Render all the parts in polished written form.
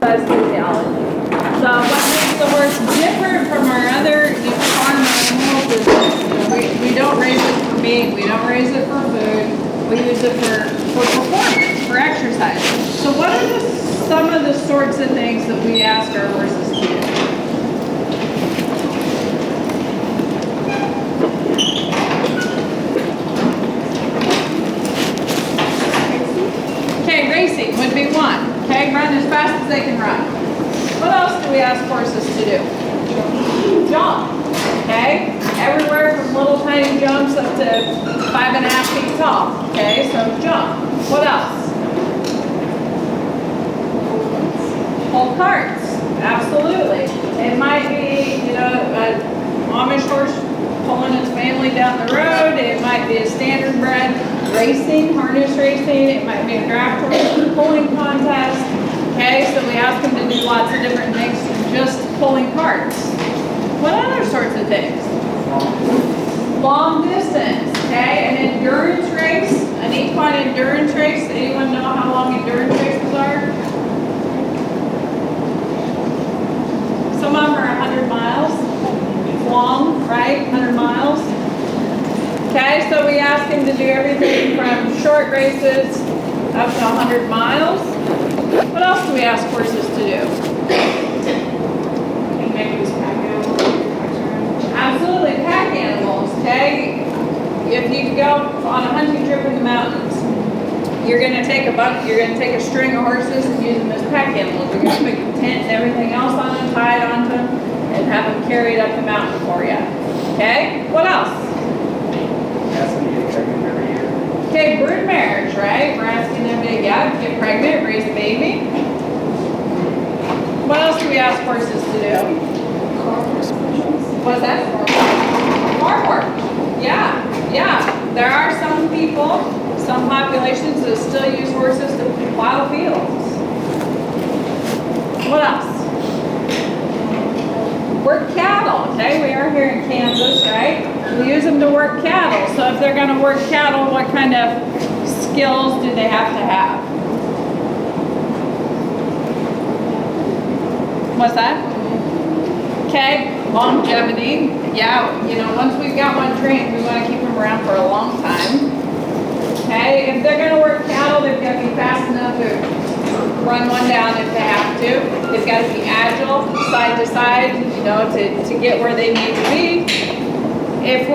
exercise physiology. So what makes the horse different from our other farm animals is we don't raise it for meat, we don't raise it for food, we use it for performance, for exercise. So what are some of the sorts of things that we ask our horses to do? Okay, racing would be one. Okay, run as fast as they can run. What else do we ask horses to do? Jump. Okay, everywhere from little tiny jumps up to 5.5 feet tall. Okay, so jump. What else? Pull carts. Absolutely. It might be, an Amish horse pulling its family down the road. It might be a standard bred racing, harness racing. It might be a draft horse pulling contest. Okay, so we ask them to do lots of different things than just pulling carts. What other sorts of things? Long distance, okay? An endurance race, an equine endurance race. Anyone know how long endurance races are? Some of them are 100 miles. It's long, right? 100 miles. Okay, so we ask them to do everything from short races up to 100 miles. What else do we ask horses to do? Absolutely, pack animals, okay? If you go on a hunting trip in the mountains, you're going to take a string of horses and use them as pack animals. You're going to put your tent and everything else on them, tie it onto them, and have them carried up the mountain for you. Okay? What else? Okay, brood marriage, right? We're asking them to get pregnant, raise a baby. What else do we ask horses to do? What's that? Farm work. Yeah. There are some people, some populations that still use horses to plow fields. What else? Work cattle, okay? We are here in Kansas, right? We use them to work cattle. So if they're going to work cattle, what kind of skills do they have to have? What's that? Okay, longevity. Yeah, once we've got one trained, we want to keep them around for a long time. Okay, if they're going to work cattle, they've got to be fast enough to run one down if they have to. They've got to be agile, side to side, to get where they need to be. If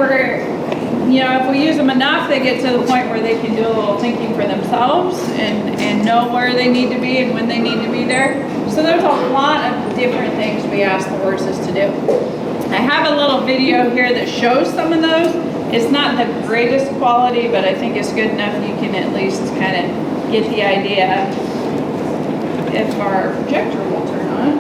we use them enough, they get to the point where they can do a little thinking for themselves and know where they need to be and when they need to be there. So there's a lot of different things we ask the horses to do. I have a little video here that shows some of those. It's not the greatest quality, but I think it's good enough you can at least kind of get the idea. If our projector will turn on.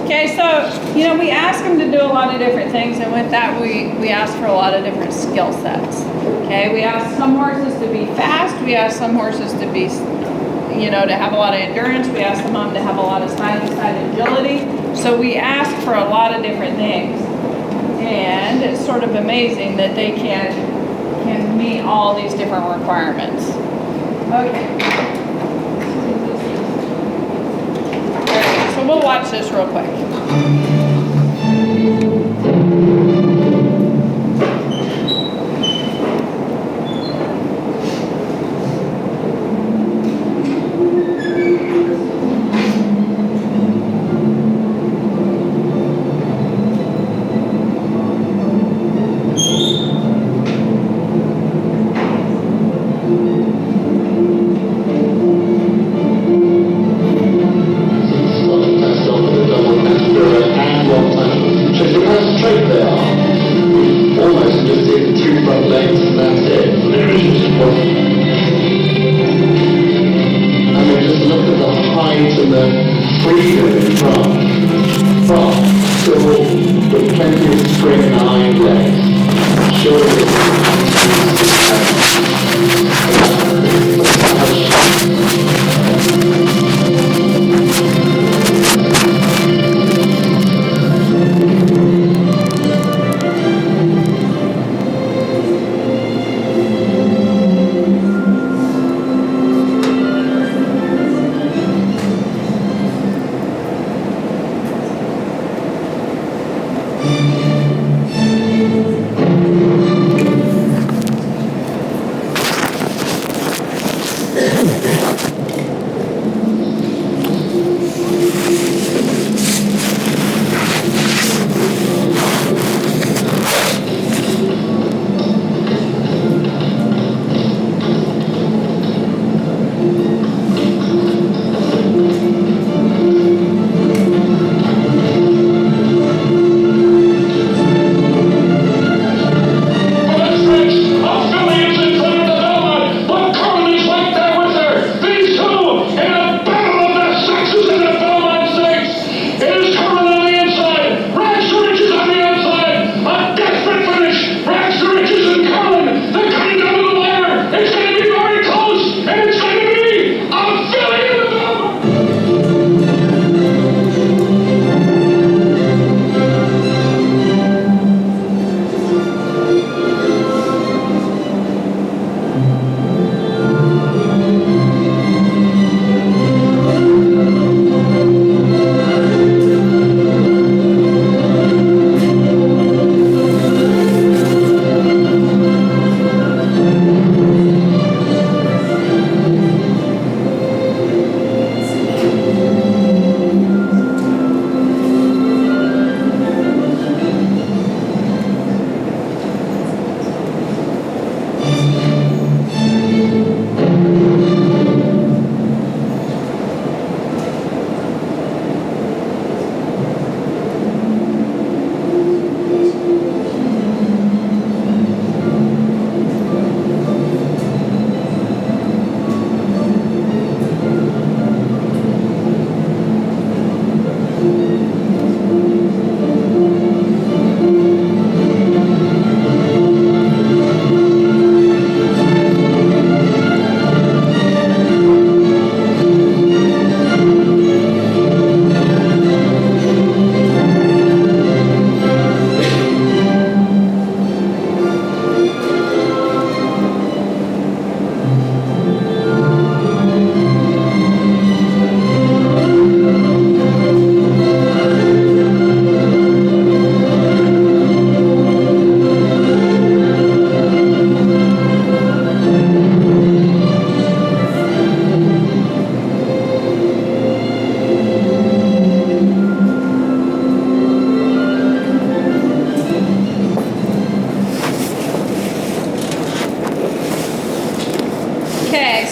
Okay, so, we ask them to do a lot of different things, and with that, we ask for a lot of different skill sets. Okay, we ask some horses to be fast, we ask some horses to be, to have a lot of endurance, we ask them to have a lot of side-to-side agility. So we ask for a lot of different things, and it's sort of amazing that they can meet all these different requirements. Okay. So we'll watch this real quick. Double master and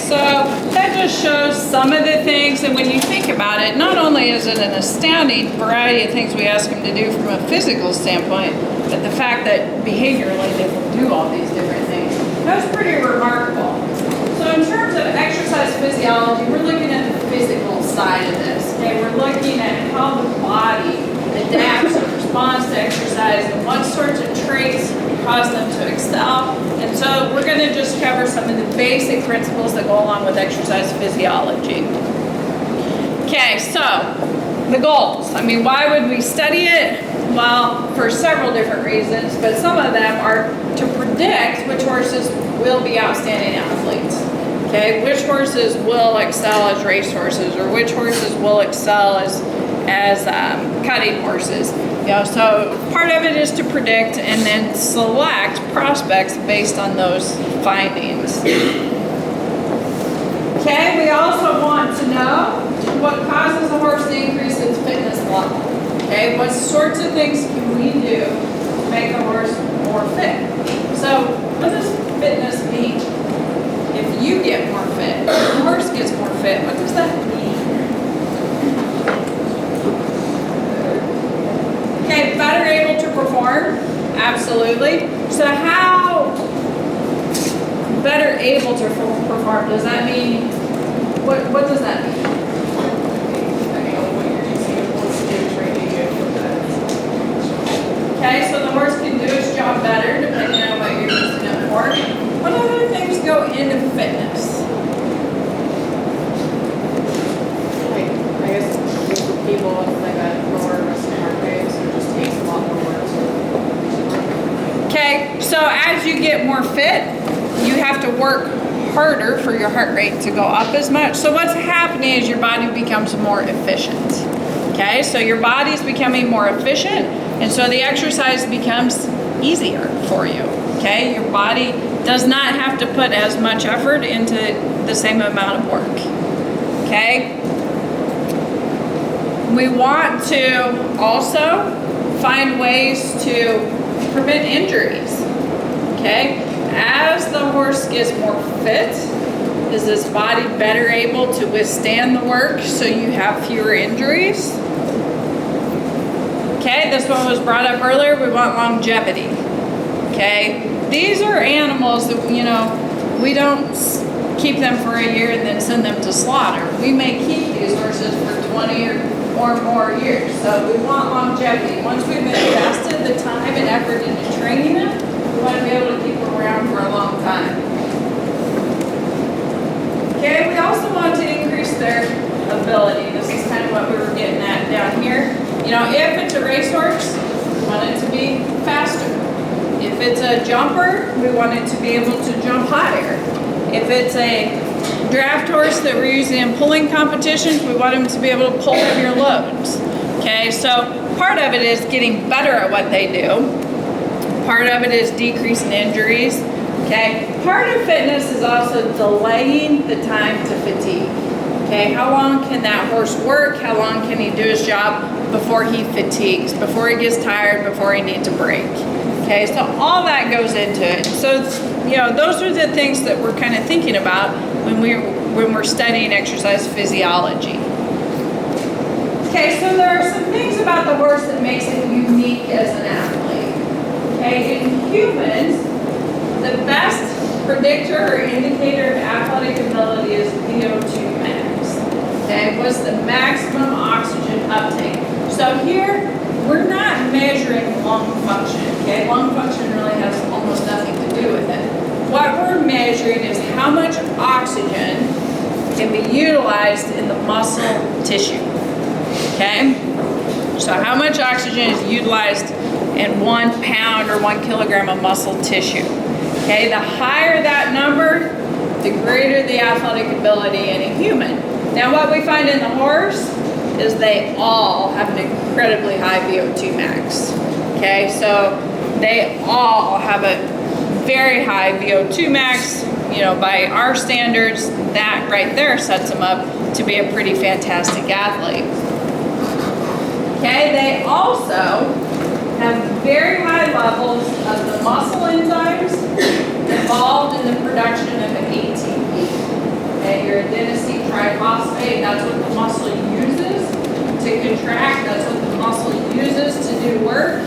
so that just shows some of the things, and when you think about it, not only is it an astounding variety of things we ask them to do from a physical standpoint, but the fact that behaviorally they can do all these different things. That's pretty remarkable. So in terms of exercise physiology, we're looking at the physical side of this. Okay, we're looking at how the body adapts and responds to exercise and what sorts of traits cause them to excel. And so we're going to just cover some of the basic principles that go along with exercise physiology. Okay, so the goals. I mean, why would we study it? Well, for several different reasons, but some of them are to predict which horses will be outstanding athletes. Okay, which horses will excel as race horses, or which horses will excel as cutting horses. You know, so part of it is to predict and then select prospects based on those findings. Okay, we also want to know what causes a horse to increase its fitness level. Okay, what sorts of things can we do to make a horse more fit? So what does fitness mean? If you get more fit, if the horse gets more fit, what does that mean? Okay, better able to perform? Absolutely. So how better able to perform? Does that mean, what does that mean? Okay, so the horse can do its job better depending on what you're using it for. What other things go into fitness? Like, I guess for people with like a lower risk of heart rate, so it just takes a lot more work to. Okay, so as you get more fit, you have to work harder for your heart rate to go up as much. So what's happening is your body becomes more efficient. Okay, so your body's becoming more efficient, and so the exercise becomes easier for you. Okay, your body does not have to put as much effort into the same amount of work. Okay, we want to also find ways to prevent injuries. Okay, as the horse gets more fit, is this body better able to withstand the work so you have fewer injuries? Okay, this one was brought up earlier. We want longevity. Okay, these are animals that, you know, we don't keep them for a year and then send them to slaughter. We may keep these horses for 20 or more years. So we want longevity. Once we've invested the time and effort into training them, we want to be able to keep them around for a long time. Okay, we also want to increase their ability. This is kind of what we were getting at down here. You know, if it's a racehorse, we want it to be faster. If it's a jumper, we want it to be able to jump higher. If it's a draft horse that we're using in pulling competitions, we want them to be able to pull heavier loads. Okay, so part of it is getting better at what they do. Part of it is decreasing injuries. Okay, part of fitness is also delaying the time to fatigue. Okay, how long can that horse work? How long can he do his job before he fatigues, before he gets tired, before he needs a break? Okay, so all that goes into it. So, you know, those are the things that we're kind of thinking about when we're studying exercise physiology. Okay, so there are some things about the horse that makes it unique as an athlete. Okay, in humans, the best predictor or indicator of athletic ability is VO2 max. Okay, what's the maximum oxygen uptake? So here, we're not measuring lung function. Okay, lung function really has almost nothing to do with it. What we're measuring is how much oxygen can be utilized in the muscle tissue. Okay, so how much oxygen is utilized in 1 pound or 1 kilogram of muscle tissue. Okay, the higher that number, the greater the athletic ability in a human. Now what we find in the horse is they all have an incredibly high VO2 max. Okay, so they all have a very high VO2 max. You know, by our standards, that right there sets them up to be a pretty fantastic athlete. Okay, they also have very high levels of the muscle enzymes involved in the production of ATP. your adenosine triphosphate, that's what the muscle uses to contract, that's what the muscle uses to do work.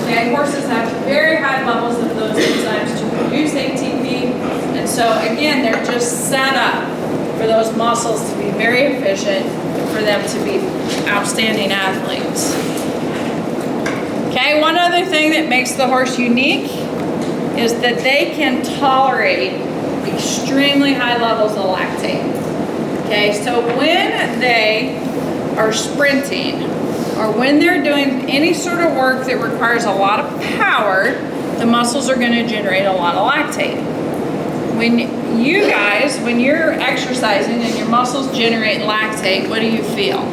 Okay, horses have very high levels of those enzymes to produce ATP, and so again, they're just set up for those muscles to be very efficient, for them to be outstanding athletes. Okay, one other thing that makes the horse unique is that they can tolerate extremely high levels of lactate. Okay, so when they are sprinting or when they're doing any sort of work that requires a lot of power, the muscles are going to generate a lot of lactate. When you're exercising and your muscles generate lactate, what do you feel?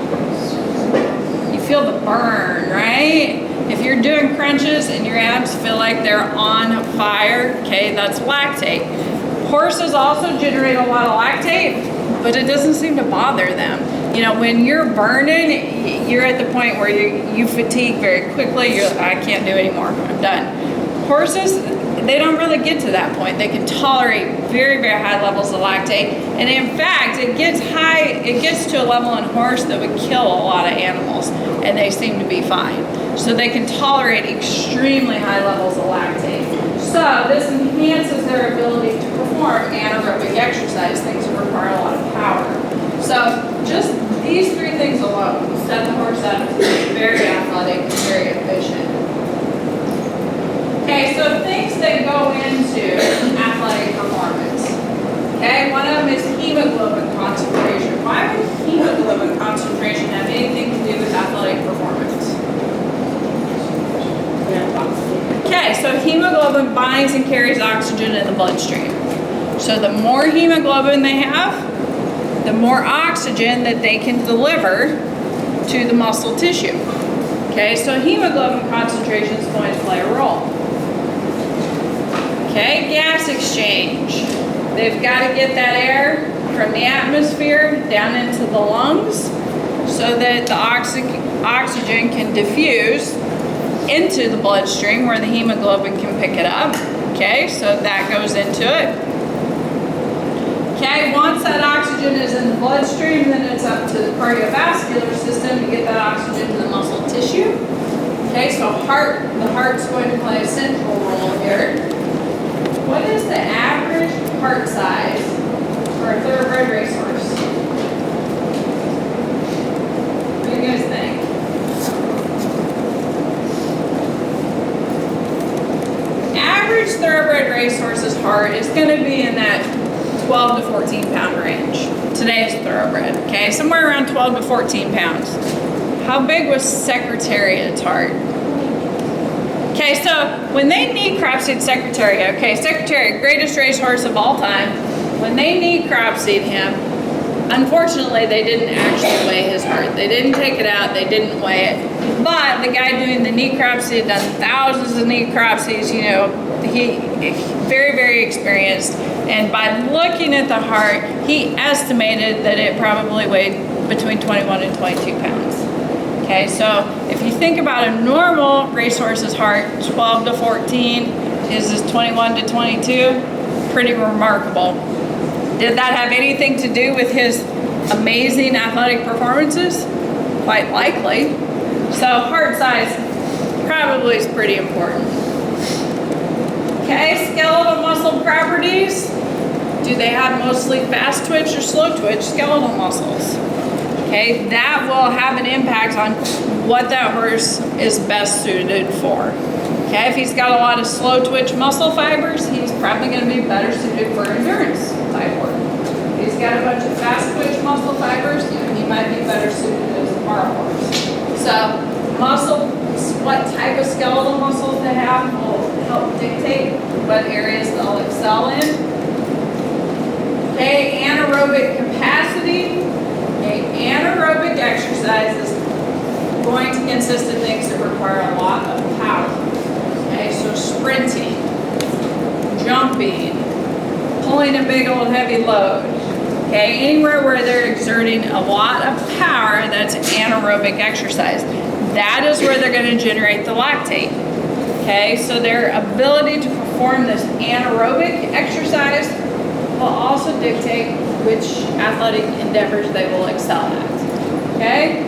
You feel the burn, right? If you're doing crunches and your abs feel like they're on fire, okay, that's lactate. Horses also generate a lot of lactate, but it doesn't seem to bother them. You know, when you're burning, you're at the point where you fatigue very quickly. You're like, I can't do anymore, I'm done. Horses, they don't really get to that point. They can tolerate very, very high levels of lactate. And in fact, it gets to a level in horse that would kill a lot of animals, and they seem to be fine. So they can tolerate extremely high levels of lactate. So this enhances their ability to perform anaerobic exercise, things that require a lot of power. So just these three things alone set the horse up to be very athletic and very efficient. Okay, so things that go into athletic performance. Okay, one of them is hemoglobin concentration. Why would hemoglobin concentration have anything to do with athletic performance? Okay, so hemoglobin binds and carries oxygen in the bloodstream. So the more hemoglobin they have, the more oxygen that they can deliver to the muscle tissue. Okay, so hemoglobin concentration is going to play a role. Okay, gas exchange. They've got to get that air from the atmosphere down into the lungs so that the oxygen can diffuse into the bloodstream where the hemoglobin can pick it up. Okay, so that goes into it. Okay, once that oxygen is in the bloodstream, then it's up to the cardiovascular system to get that oxygen to the muscle tissue. Okay, so the heart's going to play a central role here. What is the average heart size for a thoroughbred racehorse? What do you guys think? Average thoroughbred racehorse's heart is going to be in that 12 to 14 pound range. Today's thoroughbred, okay? Somewhere around 12 to 14 pounds. How big was Secretariat's heart? Okay, so when they knee crop-seed Secretariat, okay, Secretariat, greatest racehorse of all time, when they knee crop-seed him, unfortunately, they didn't actually weigh his heart. They didn't take it out, they didn't weigh it. But the guy doing the knee crop-seed done thousands of knee crop-seeds, you know, he very, very experienced. And by looking at the heart, he estimated that it probably weighed between 21 and 22 pounds. Okay, so if you think about a normal racehorse's heart, 12 to 14, his is 21 to 22, pretty remarkable. Did that have anything to do with his amazing athletic performances? Quite likely. So heart size probably is pretty important. Okay, skeletal muscle properties. Do they have mostly fast twitch or slow twitch skeletal muscles? Okay, that will have an impact on what that horse is best suited for. Okay, if he's got a lot of slow twitch muscle fibers, he's probably going to be better suited for endurance type work. If he's got a bunch of fast twitch muscle fibers, you know, he might be better suited as a bar horse. So what type of skeletal muscles they have will help dictate what areas they'll excel in. Okay, anaerobic capacity. Okay, anaerobic exercise is going to consist of things that require a lot of power. Okay, so sprinting, jumping, pulling a big old heavy load. Okay, anywhere where they're exerting a lot of power, that's anaerobic exercise. That is where they're going to generate the lactate. Okay, so their ability to perform this anaerobic exercise will also dictate which athletic endeavors they will excel at. Okay?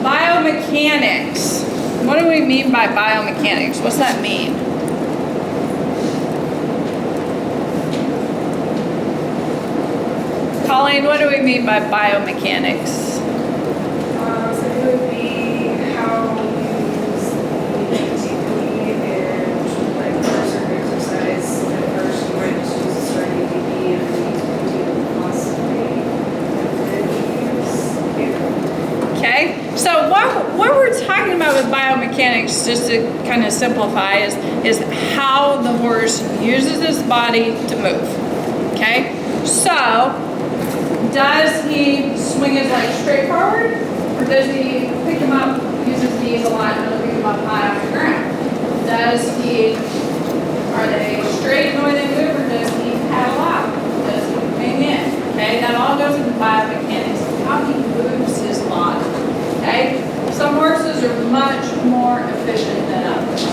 Biomechanics. What do we mean by biomechanics? What's that mean? Colleen, what do we mean by biomechanics? So it would be how you use the ATP and like for a certain exercise. At first, you might just use a certain ATP and then you continue to possibly Okay, so what we're talking about with biomechanics, just to kind of simplify, is how the horse uses his body to move. Okay, so does he swing his legs straight forward, or does he pick him up, use his knees a lot, and really pick him up high off the ground? Are they straight when they move, or does he paddle out? Does he hang in? Okay, that all goes into biomechanics, how he moves his body. Okay, some horses are much more efficient than others.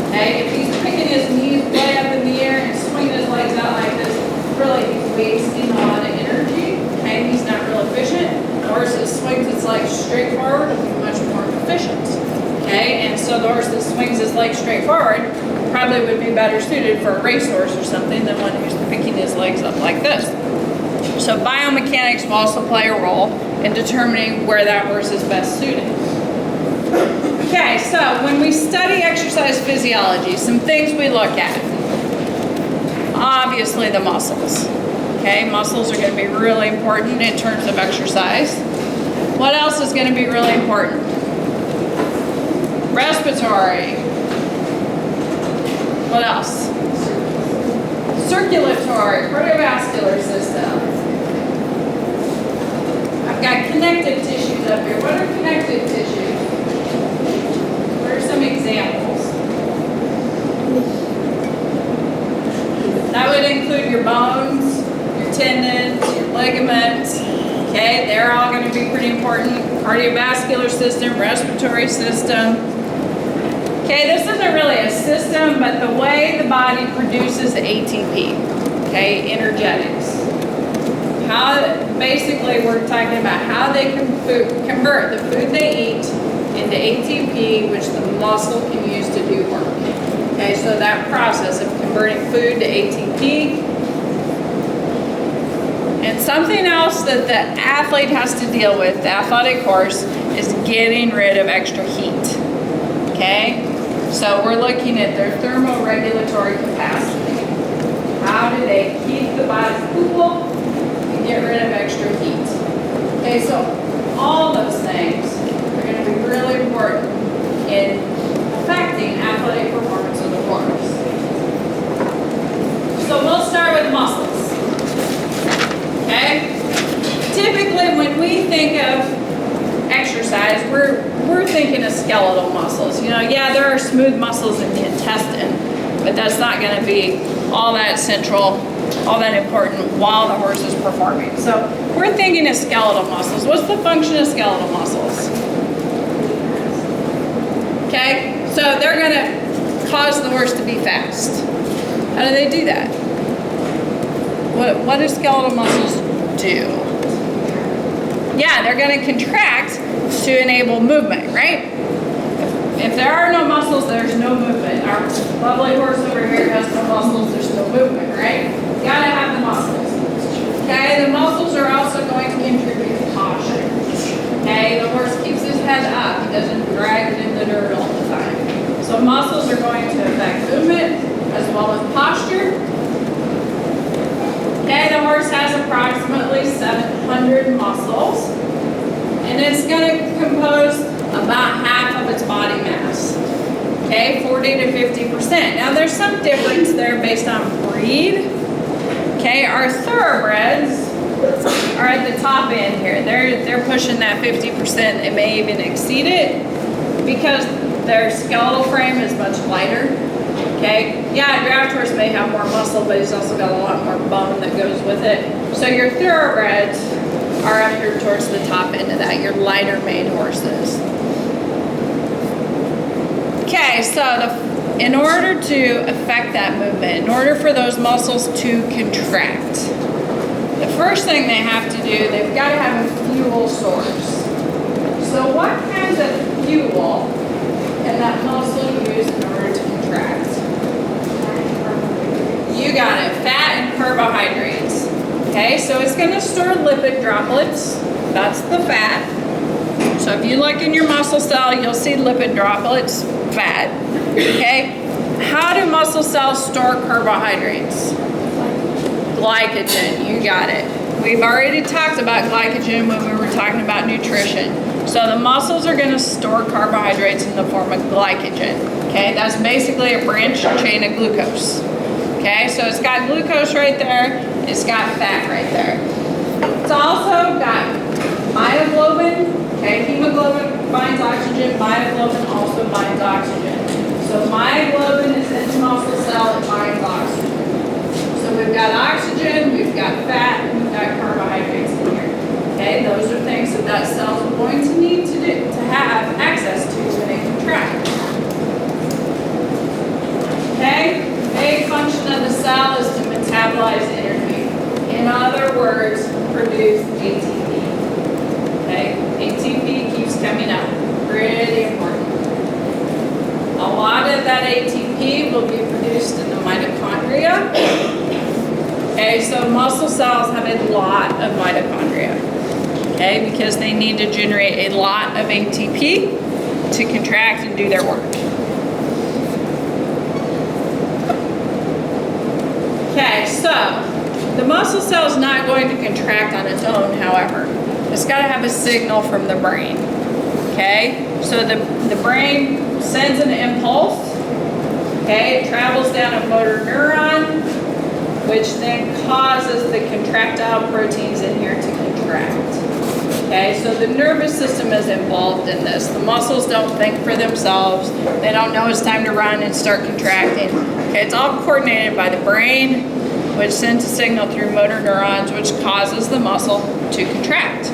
Okay, if he's picking his knees way up in the air and swinging his legs out like this, really he's wasting a lot of energy. Okay, he's not real efficient. The horse that swings its legs straight forward will be much more efficient. Okay, and so the horse that swings his legs straight forward probably would be better suited for a racehorse or something than one who's picking his legs up like this. So biomechanics will also play a role in determining where that horse is best suited. Okay, so when we study exercise physiology, some things we look at. Obviously the muscles. Okay, muscles are going to be really important in terms of exercise. What else is going to be really important? Respiratory. What else? Circulatory, cardiovascular system. I've got connective tissues up here. What are connective tissues? What are some examples? That would include your bones, your tendons, your ligaments. Okay, they're all going to be pretty important. Cardiovascular system, respiratory system. Okay, this isn't really a system, but the way the body produces ATP, okay, energetics. Basically we're talking about how they can convert the food they eat into ATP, which the muscle can use to do work. Okay, so that process of converting food to ATP. And something else that the athlete has to deal with, the athletic horse, is getting rid of extra heat. Okay? So we're looking at their thermoregulatory capacity. How do they keep the body cool and get rid of extra heat? Okay, so all those things are going to be really important in affecting athletic performance of the horse. So we'll start with muscles. Okay? Typically when we think of exercise, we're thinking of skeletal muscles. You know, yeah, there are smooth muscles in the intestine, but that's not going to be all that central, all that important while the horse is performing. So we're thinking of skeletal muscles. What's the function of skeletal muscles? Okay, so they're going to cause the horse to be fast. How do they do that? What do skeletal muscles do? Yeah, they're going to contract to enable movement, right? If there are no muscles, there's no movement. Our lovely horse over here has no muscles, there's no movement, right? You gotta have the muscles. Okay, the muscles are also going to contribute to posture. Okay, the horse keeps his head up, he doesn't drag it in the dirt all the time. So muscles are going to affect movement as well as posture. Okay, the horse has approximately 700 muscles, and it's going to compose about half of its body mass. Okay, 40 to 50%. Now there's some difference there based on breed. Okay, our thoroughbreds are at the top end here. They're pushing that 50%. It may even exceed it because their skeletal frame is much lighter. Okay, yeah, a draft horse may have more muscle, but he's also got a lot more bone that goes with it. So your thoroughbreds are up here towards the top end of that, your lighter made horses. Okay, so in order to affect that movement, in order for those muscles to contract, the first thing they have to do, they've got to have a fuel source. So what kinds of fuel can that muscle use in order to contract? You got it, fat and carbohydrates. Okay, so it's going to store lipid droplets. That's the fat. So if you look in your muscle cell, you'll see lipid droplets, fat. Okay, how do muscle cells store carbohydrates? Glycogen, you got it. We've already talked about glycogen when we were talking about nutrition. So the muscles are going to store carbohydrates in the form of glycogen. Okay, that's basically a branched chain of glucose. Okay, so it's got glucose right there, it's got fat right there. It's also got myoglobin. Okay, hemoglobin binds oxygen, myoglobin also binds oxygen. So myoglobin is in the muscle cell, it binds oxygen. So we've got oxygen, we've got fat, and we've got carbohydrates in here. Okay, those are things that that cell is going to need to do, to have access to when it contracts. Okay, the main function of the cell is to metabolize energy. In other words, produce ATP. Okay, ATP keeps coming up, pretty important. A lot of that ATP will be produced in the mitochondria. Okay, so muscle cells have a lot of mitochondria. Okay, because they need to generate a lot of ATP to contract and do their work. Okay, so the muscle cell is not going to contract on its own, however. It's got to have a signal from the brain. Okay, so the brain sends an impulse. Okay, it travels down a motor neuron, which then causes the contractile proteins in here to contract. Okay, so the nervous system is involved in this. The muscles don't think for themselves. They don't know it's time to run and start contracting. Okay, it's all coordinated by the brain, which sends a signal through motor neurons, which causes the muscle to contract.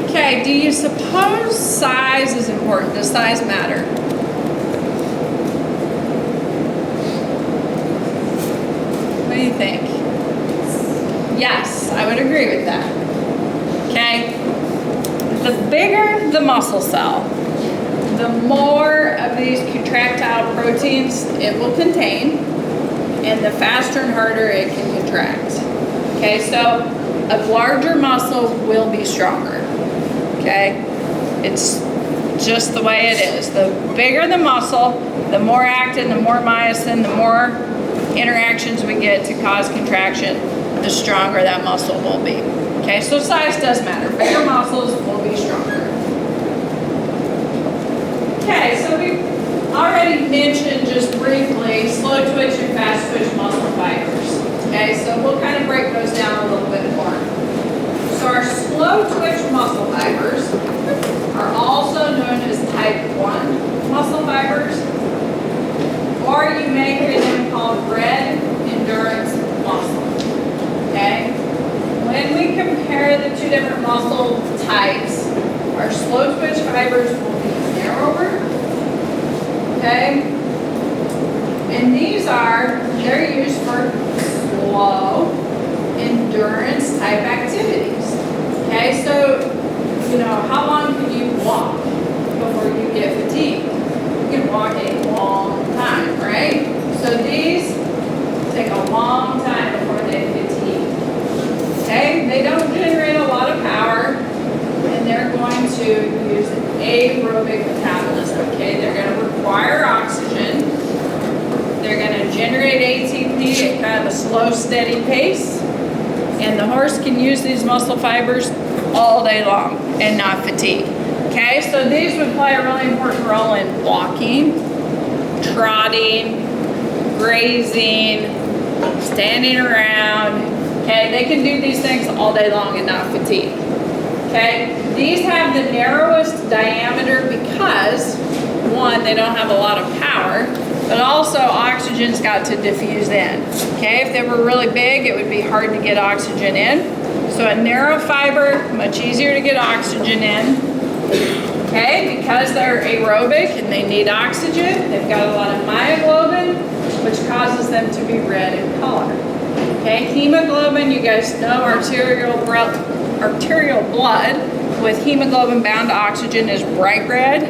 Okay, do you suppose size is important? Does size matter? What do you think? Yes, I would agree with that. Okay, the bigger the muscle cell, the more of these contractile proteins it will contain, and the faster and harder it can contract. Okay, so a larger muscle will be stronger. Okay, it's just the way it is. The bigger the muscle, the more actin, the more myosin, the more interactions we get to cause contraction, the stronger that muscle will be. Okay, so size does matter. Bigger muscles will be stronger. Okay, so we already mentioned just briefly slow twitch and fast twitch muscle fibers. Okay, so we'll kind of break those down a little bit more. So our slow twitch muscle fibers are also known as type 1 muscle fibers, or you may hear them called red endurance muscle. Okay? When we compare the two different muscle types, our slow twitch fibers will be narrower. Okay? And they're used for slow endurance type activities. Okay, so, how long can you walk before you get fatigued? You can walk a long time, right? So these take a long time before they fatigue. Okay, they don't generate a lot of power, and they're going to use aerobic metabolism. Okay, they're going to require oxygen. They're going to generate ATP at kind of a slow, steady pace. And the horse can use these muscle fibers all day long and not fatigue. Okay, so these would play a really important role in walking, trotting, grazing, standing around. Okay, they can do these things all day long and not fatigue. Okay, these have the narrowest diameter because, one, they don't have a lot of power, but also oxygen's got to diffuse in. Okay, if they were really big, it would be hard to get oxygen in. So a narrow fiber, much easier to get oxygen in. Okay, because they're aerobic and they need oxygen, they've got a lot of myoglobin, which causes them to be red in color. Okay, hemoglobin, you guys know arterial blood with hemoglobin bound to oxygen is bright red.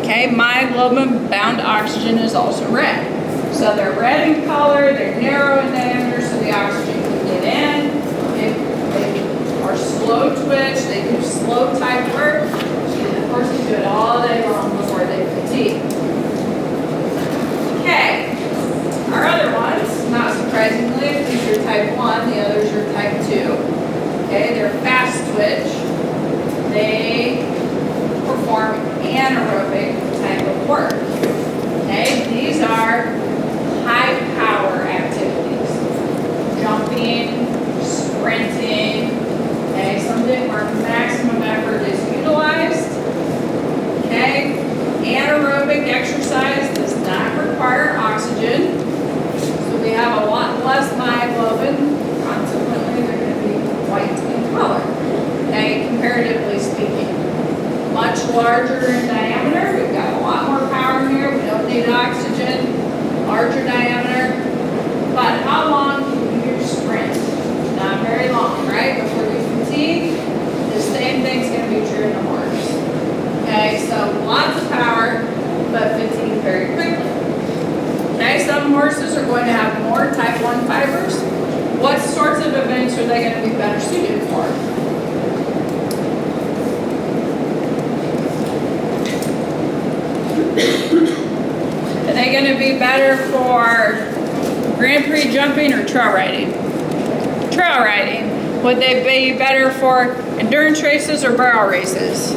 Okay, myoglobin bound to oxygen is also red. So they're red in color, they're narrow in diameter so the oxygen can get in. They are slow twitch, they do slow type work. And of course, they do it all day long before they fatigue. Okay, our other ones, not surprisingly, these are type 1, the others are type 2. Okay, they're fast twitch. They perform anaerobic type of work. Okay, these are high power activities. Jumping, sprinting, okay, something where maximum effort is utilized. Okay, anaerobic exercise does not require oxygen, so we have a lot less myoglobin, consequently they're going to be white in color, okay, comparatively speaking. Much larger in diameter, we've got a lot more power here, we don't need oxygen, larger diameter, but how long can you sprint? Not very long, right? Before you fatigue, the same thing's going to be true in a horse. Okay, so lots of power, but fatigue very quickly. Okay, some horses are going to have more type 1 fibers. What sorts of events are they going to be better suited for? Are they going to be better for Grand Prix jumping or trail riding? Trail riding. Would they be better for endurance races or barrel races?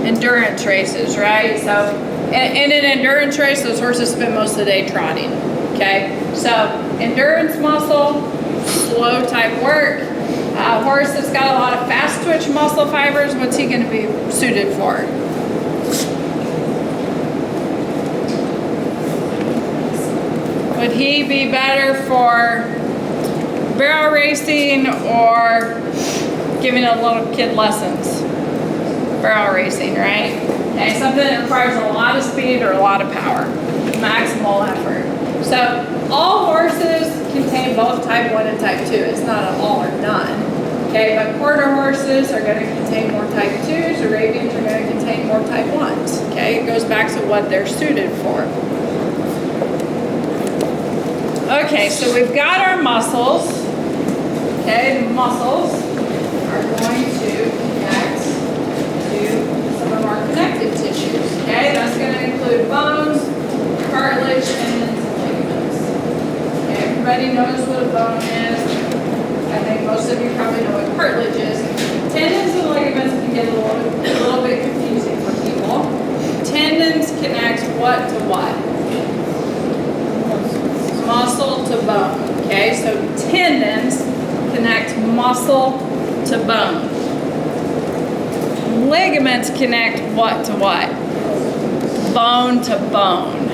Endurance races, right? So in an endurance race, those horses spend most of the day trotting. Okay, so endurance muscle, slow type work. A horse that's got a lot of fast twitch muscle fibers, what's he going to be suited for? Would he be better for barrel racing or giving a little kid lessons? Barrel racing, right? Okay, something that requires a lot of speed or a lot of power, maximal effort. So all horses contain both type 1 and type 2. It's not an all or none. Okay, but quarter horses are going to contain more type 2s, Arabians are going to contain more type 1s. Okay, it goes back to what they're suited for. Okay, so we've got our muscles. Okay, the muscles are going to connect to some of our connective tissues. Okay, that's going to include bones, cartilage, tendons, and ligaments. Okay, everybody knows what a bone is. I think most of you probably know what cartilage is. Tendons and ligaments can get a little bit confusing for people. Tendons connect what to what? Muscle to bone. Okay, so tendons connect muscle to bone. Ligaments connect what to what? Bone to bone.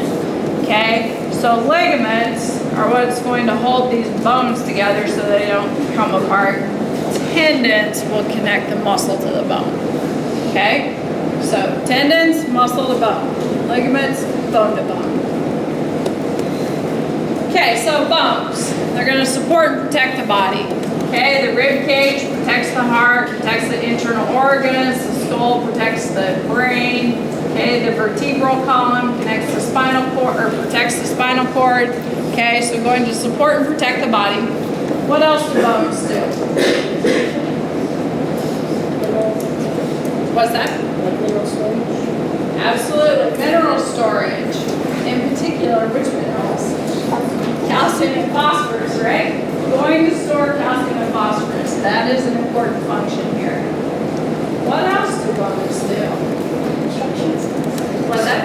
Okay, so ligaments are what's going to hold these bones together so they don't come apart. Tendons will connect the muscle to the bone. Okay, so tendons, muscle to bone. Ligaments, bone to bone. Okay, so bones, they're going to support and protect the body. Okay, the rib cage protects the heart, protects the internal organs, the skull protects the brain. Okay, the vertebral column connects the spinal cord, or protects the spinal cord. Okay, so going to support and protect the body. What else do bones do? What's that? Mineral storage. Absolutely, mineral storage. In particular, which minerals? Calcium and phosphorus, right? Going to store calcium and phosphorus. That is an important function here. What else do bones do? What's that?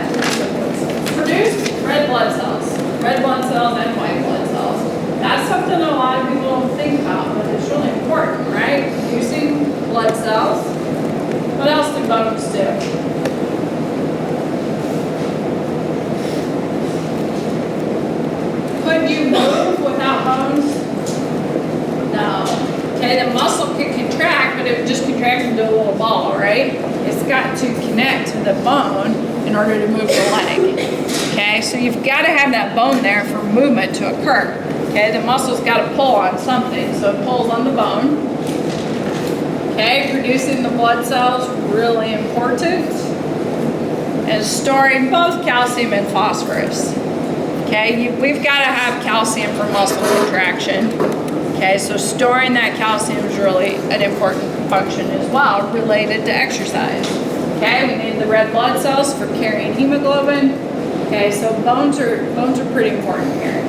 Produce red blood cells. Red blood cells and white blood cells. That's something a lot of people don't think about, but it's really important, right? Producing blood cells. What else do bones do? Could you move without bones? No. Okay, the muscle could contract, but it would just contract into a little ball, right? It's got to connect to the bone in order to move the leg. Okay, so you've got to have that bone there for movement to occur. Okay, the muscle's got to pull on something, so it pulls on the bone. Okay, producing the blood cells, really important. And storing both calcium and phosphorus. Okay, we've got to have calcium for muscle contraction. Okay, so storing that calcium is really an important function as well, related to exercise. Okay, we need the red blood cells for carrying hemoglobin. Okay, so bones are pretty important here.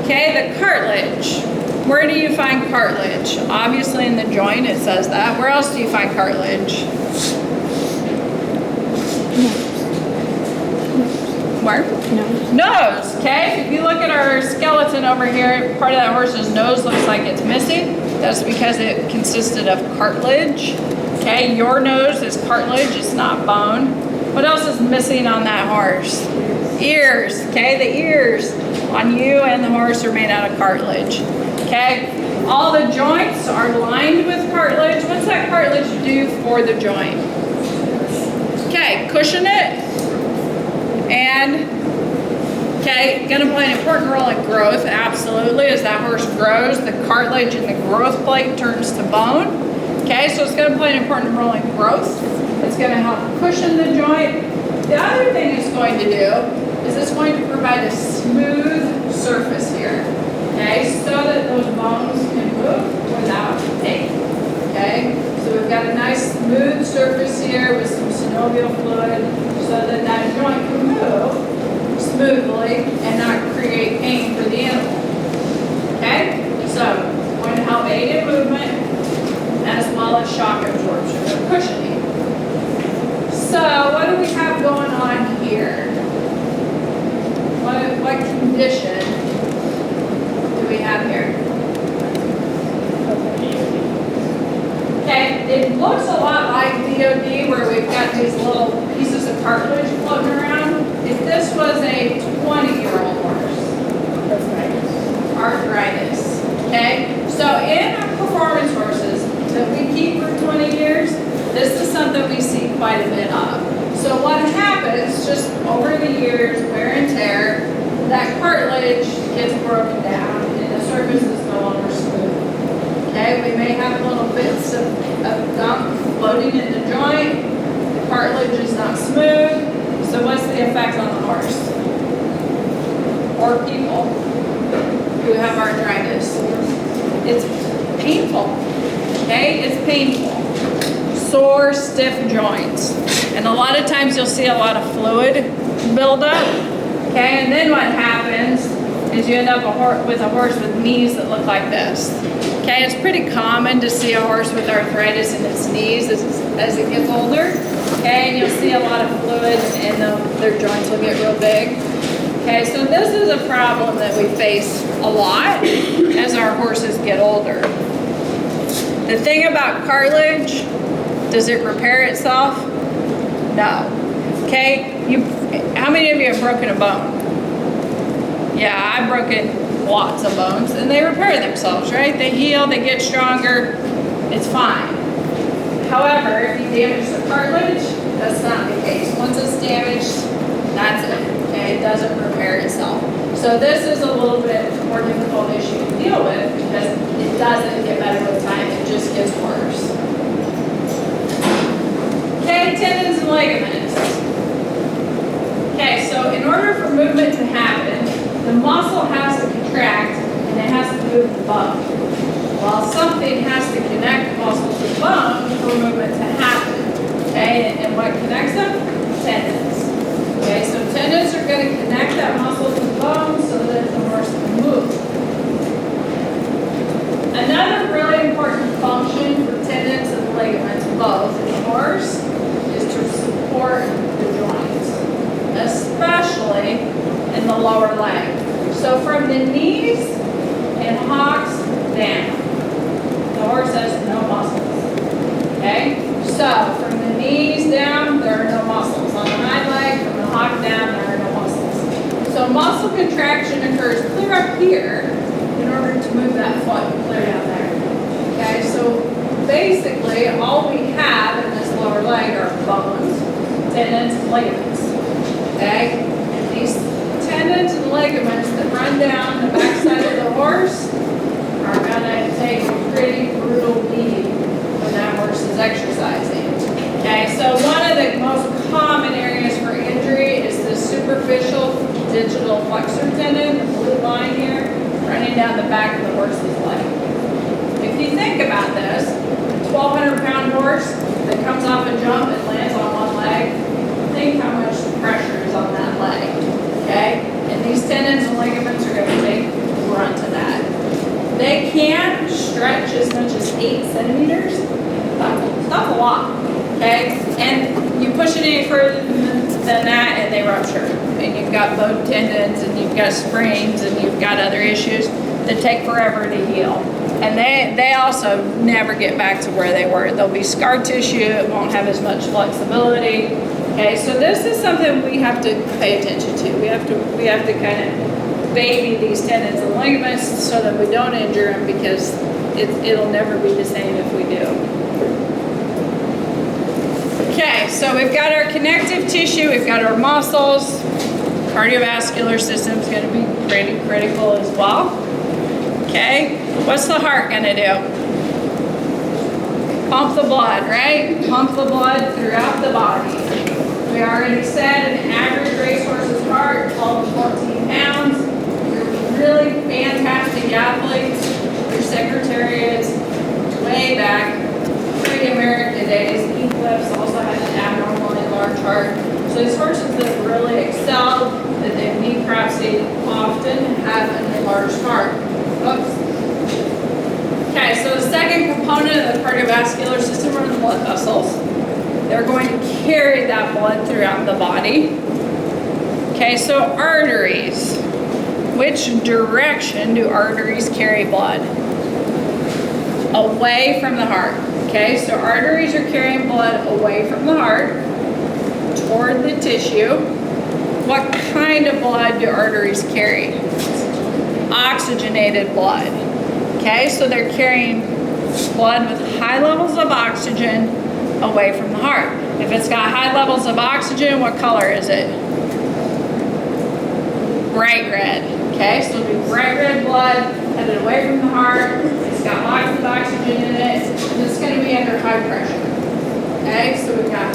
Okay, the cartilage. Where do you find cartilage? Obviously in the joint, it says that. Where else do you find cartilage? Where? Nose, okay? If you look at our skeleton over here, part of that horse's nose looks like it's missing. That's because it consisted of cartilage. Okay, your nose is cartilage, it's not bone. What else is missing on that horse? Ears, okay? The ears on you and the horse are made out of cartilage. Okay, all the joints are lined with cartilage. What's that cartilage do for the joint? Okay, cushion it. And, okay, gonna play an important role in growth, absolutely. As that horse grows, the cartilage in the growth plate turns to bone. Okay, so it's gonna play an important role in growth. It's gonna help cushion the joint. The other thing it's going to do is it's going to provide a smooth surface here. Okay, so that those bones can move without pain. Okay, so we've got a nice smooth surface here with some synovial fluid so that that joint can move smoothly and not create pain for the animal. Okay, so it's going to help aid in movement as well as shock absorption or cushioning. So what do we have going on here? What condition do we have here? Okay, it looks a lot like DOD where we've got these little pieces of cartilage floating around. If this was a 20-year-old horse, arthritis. Okay, so in our performance horses that we keep for 20 years, this is something we see quite a bit of. So what happens, just over the years, wear and tear, that cartilage gets broken down and the surface is no longer smooth. Okay, we may have little bits of gunk floating in the joint. The cartilage is not smooth. So what's the effect on the horse? Or people who have arthritis? It's painful. Okay, it's painful. Sore, stiff joints. And a lot of times you'll see a lot of fluid buildup. Okay, and then what happens is you end up with a horse with knees that look like this. Okay, it's pretty common to see a horse with arthritis in its knees as it gets older. Okay, and you'll see a lot of fluid and their joints will get real big. Okay, so this is a problem that we face a lot as our horses get older. The thing about cartilage, does it repair itself? No. Okay, how many of you have broken a bone? Yeah, I've broken lots of bones and they repair themselves, right? They heal, they get stronger, it's fine. However, if you damage the cartilage, that's not the case. Once it's damaged, that's it, okay? It doesn't repair itself. So this is a little bit more difficult issue to deal with because it doesn't get better with time, it just gets worse. Okay, tendons and ligaments. Okay, so in order for movement to happen, the muscle has to contract and it has to move the bone. Well, something has to connect the muscle to the bone for movement to happen. Okay, and what connects them? Tendons. Okay, so tendons are going to connect that muscle to the bone so that the horse can move. Another really important function for tendons and ligaments, both in the horse, is to support the joints, especially in the lower leg. So from the knees and hocks down, the horse has no muscles. Okay? So from the knees down, there are no muscles. On the hind leg, from the hock down, there are no muscles. So muscle contraction occurs clear up here in order to move that foot clear down there. Okay? So basically, all we have in this lower leg are bones, tendons, and ligaments. Okay? And these tendons and ligaments that run down the backside of the horse are gonna take a pretty brutal beating when that horse is exercising. Okay, so one of the most common areas for injury is the superficial digital flexor tendon, the blue line here, running down the back of the horse's leg. If you think about this, a 1,200-pound horse that comes off a jump and lands on one leg, think how much pressure is on that leg, okay? And these tendons and ligaments are gonna take the brunt of that. They can stretch as much as 8 centimeters. That's not a lot, okay? And you push it any further than that and they rupture. And you've got bone tendons and you've got sprains and you've got other issues that take forever to heal. And they also never get back to where they were. There'll be scar tissue, it won't have as much flexibility. Okay, so this is something we have to pay attention to. We have to kind of baby these tendons and ligaments so that we don't injure them, because it'll never be the same if we do. Okay, so we've got our connective tissue, we've got our muscles. Cardiovascular system is going to be pretty critical as well. Okay, what's the heart going to do? Pump the blood, right? Pump the blood throughout the body. We already said an average racehorse's heart, 12 to 14 pounds. You're really fantastic athletes. Your secretariats, way back, pre-American days, Eclipse also had an abnormally large heart. So these horses that have really excelled, that they've necropsied often, have an enlarged heart. Oops. Okay, so the second component of the cardiovascular system are the blood vessels. They're going to carry that blood throughout the body. Okay, so arteries. Which direction do arteries carry blood? Away from the heart. Okay, so arteries are carrying blood away from the heart toward the tissue. What kind of blood do arteries carry? Oxygenated blood. Okay, so they're carrying blood with high levels of oxygen away from the heart. If it's got high levels of oxygen, what color is it? Bright red. Okay, so it'll be bright red blood headed away from the heart. It's got lots of oxygen in it, and it's going to be under high pressure. Okay, so we've got,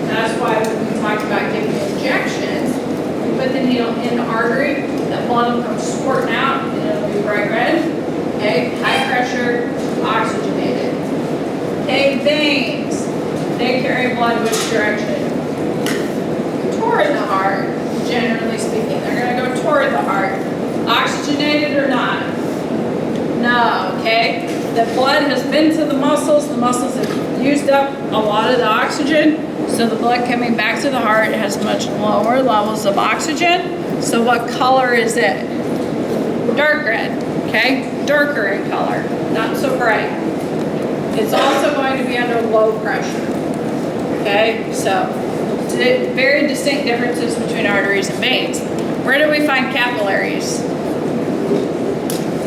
that's why when we talked about giving injections, we put the needle in the artery, that blood will come squirting out, and it'll be bright red. Okay, high pressure, oxygenated. Okay, veins. They carry blood which direction? Toward the heart, generally speaking. They're going to go toward the heart. Oxygenated or not? No, okay? The blood has been to the muscles have used up a lot of the oxygen, so the blood coming back to the heart has much lower levels of oxygen. So what color is it? Dark red, okay? Darker in color, not so bright. It's also going to be under low pressure, okay? So very distinct differences between arteries and veins. Where do we find capillaries?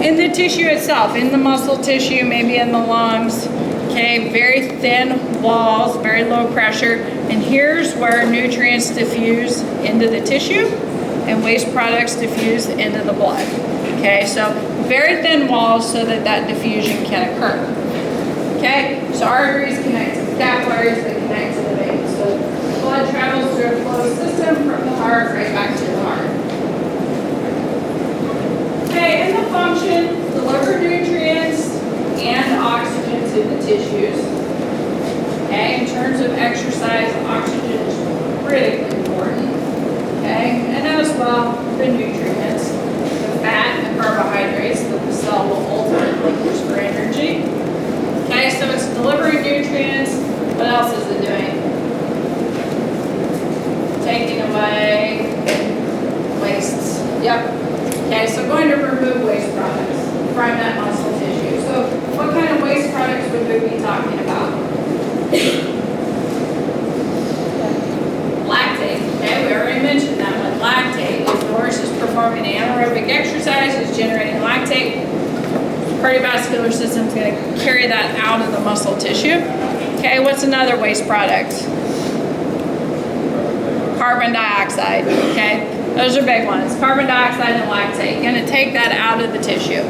In the tissue itself, in the muscle tissue, maybe in the lungs. Okay, very thin walls, very low pressure. And here's where nutrients diffuse into the tissue and waste products diffuse into the blood. Okay, so very thin walls so that that diffusion can occur. Okay, so arteries connect to the capillaries, they connect to the veins. So blood travels through a closed system from the heart right back to the heart. Okay, and the function, deliver nutrients and oxygen to the tissues. Okay, in terms of exercise, oxygen is critically important. Okay, and as well, the nutrients, the fat and the carbohydrates that the cell will ultimately use for energy. Okay, so it's delivering nutrients. What else is it doing? Taking away wastes. Yep. Okay, so going to remove waste products from that muscle tissue. So what kind of waste products would we be talking about? Lactate. Okay, we already mentioned that one. Lactate. If the horse is performing anaerobic exercise, it's generating lactate. Cardiovascular system is going to carry that out of the muscle tissue. Okay, what's another waste product? Carbon dioxide. Okay, Those are big ones. Carbon dioxide and lactate. Gonna take that out of the tissue.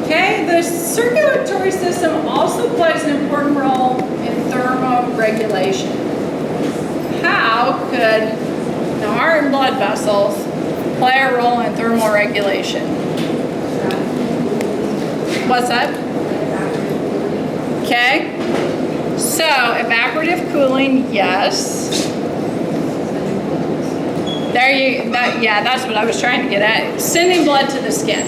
Okay, the circulatory system also plays an important role in thermoregulation. How could the heart and blood vessels play a role in thermoregulation? What's that? Okay, so evaporative cooling, yes. Yeah, that's what I was trying to get at. Sending blood to the skin.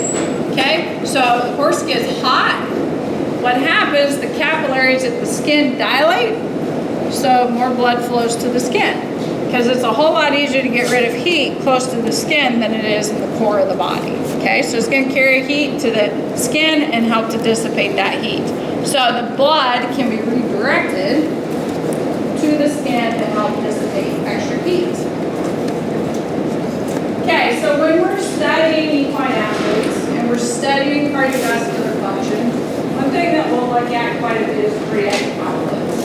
Okay, so the horse gets hot. What happens, the capillaries at the skin dilate, so more blood flows to the skin. Because it's a whole lot easier to get rid of heat close to the skin than it is in the core of the body. Okay, so it's going to carry heat to the skin and help to dissipate that heat. So the blood can be redirected to the skin to help dissipate extra heat. Okay, so when we're studying equine athletes and we're studying cardiovascular function, one thing that we'll look at quite a bit is cardiac outputs.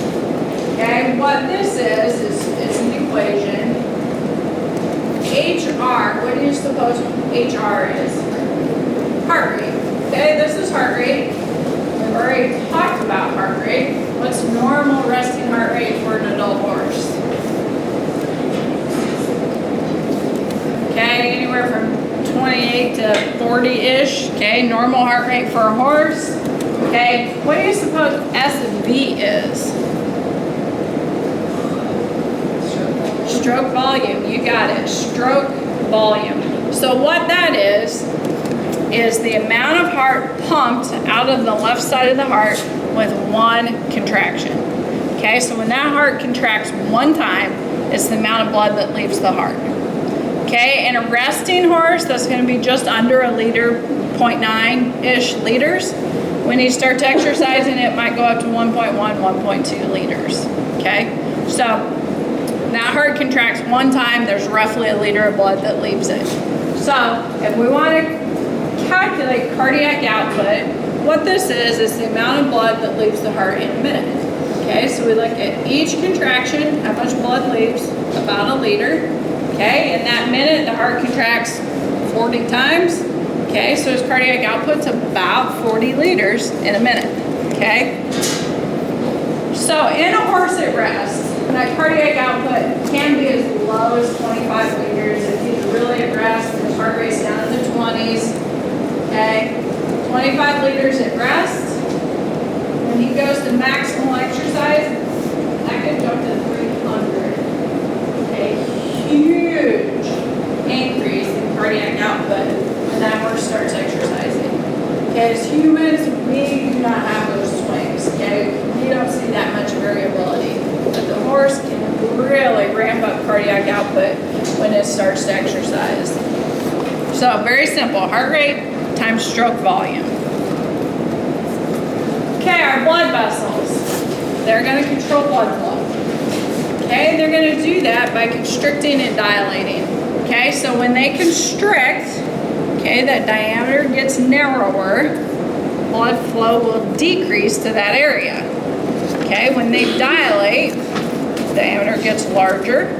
Okay, what this is it's an equation. HR, what do you suppose HR is? Heart rate. Okay, this is heart rate. We've already talked about heart rate. What's normal resting heart rate for an adult horse? Okay, anywhere from 28 to 40-ish. Okay, normal heart rate for a horse. Okay, what do you suppose SV is? Stroke volume, you got it, stroke volume. So what that is the amount of heart pumped out of the left side of the heart with one contraction. Okay, so when that heart contracts one time, it's the amount of blood that leaves the heart. Okay, in a resting horse, that's going to be just under a liter, 0.9-ish liters. When he starts exercising, it might go up to 1.1, 1.2 liters. Okay, so that heart contracts one time, there's roughly a liter of blood that leaves it. So if we want to calculate cardiac output, what this is the amount of blood that leaves the heart in a minute. Okay, so we look at each contraction, how much blood leaves, about a liter. Okay, in that minute, the heart contracts 40 times. Okay, so his cardiac output's about 40 liters in a minute. Okay, so in a horse at rest, that cardiac output can be as low as 25 liters if he's really at rest and his heart rate's down in the 20s. Okay, 25 liters at rest. When he goes to maximal exercise, that could jump to 300. Okay, huge increase in cardiac output when that horse starts exercising. Okay, as humans, we do not have those swings. Okay, we don't see that much variability. But the horse can really ramp up cardiac output when it starts to exercise. So very simple, heart rate times stroke volume. Okay, our blood vessels, they're going to control blood flow. Okay, they're going to do that by constricting and dilating. Okay, so when they constrict, okay, that diameter gets narrower, blood flow will decrease to that area. Okay, when they dilate, diameter gets larger,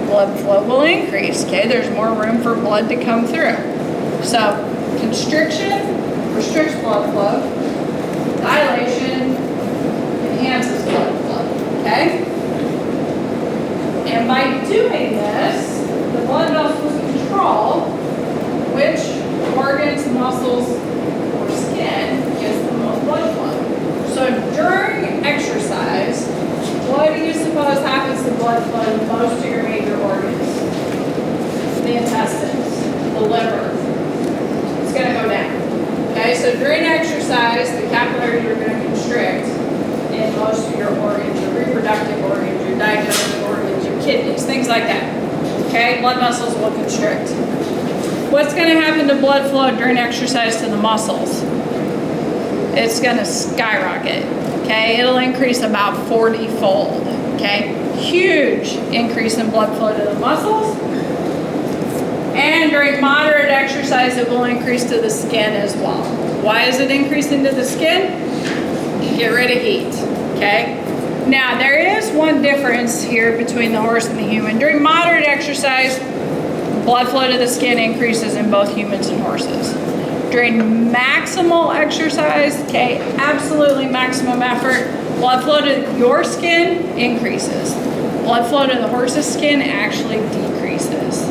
blood flow will increase. Okay, there's more room for blood to come through. So constriction restricts blood flow, dilation enhances blood flow. Okay, and by doing this, the blood vessels control which organs, muscles, or skin gets the most blood flow. So during exercise, what do you suppose happens to blood flow in most of your major organs? The intestines, the liver. It's going to go down. Okay, so during exercise, the capillaries are going to constrict in most of your organs, your reproductive organs, your digestive organs, your kidneys, things like that. Okay, blood vessels will constrict. What's going to happen to blood flow during exercise to the muscles? It's going to skyrocket. Okay, it'll increase about 40-fold. Okay, huge increase in blood flow to the muscles. And during moderate exercise, it will increase to the skin as well. Why is it increasing to the skin? Get rid of heat. Okay, Now, there is one difference here between the horse and the human. During moderate exercise, blood flow to the skin increases in both humans and horses. During maximal exercise, okay, absolutely maximum effort, blood flow to your skin increases. Blood flow to the horse's skin actually decreases.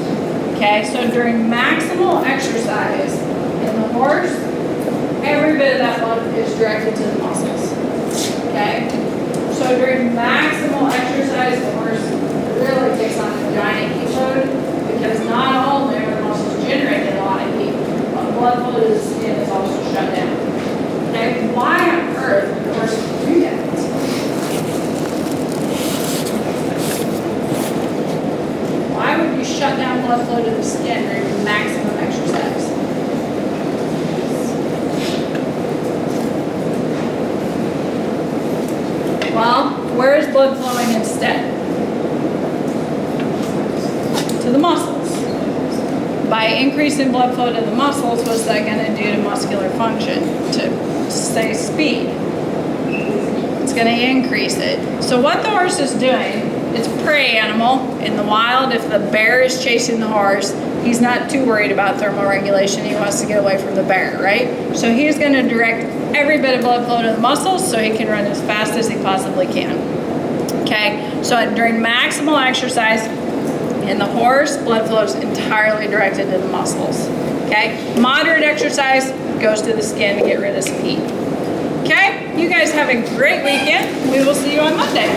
Okay, so during maximal exercise in the horse, every bit of that blood is directed to the muscles. Okay, so during maximal exercise, the horse really takes on a giant heat load because not only are the muscles generating a lot of heat, but blood flow to the skin is also shut down. Okay, why on earth would the horse do that? Why would you shut down blood flow to the skin during maximum exercise? Well, where is blood flowing instead? To the muscles. By increasing blood flow to the muscles, what's that going to do to muscular function? To say speed. It's going to increase it. So what the horse is doing, it's a prey animal. In the wild, if the bear is chasing the horse, he's not too worried about thermoregulation. He wants to get away from the bear, right? So he's going to direct every bit of blood flow to the muscles so he can run as fast as he possibly can. Okay, so during maximal exercise in the horse, blood flow is entirely directed to the muscles. Okay, moderate exercise goes to the skin to get rid of some heat. Okay, you guys have a great weekend. We will see you on Monday.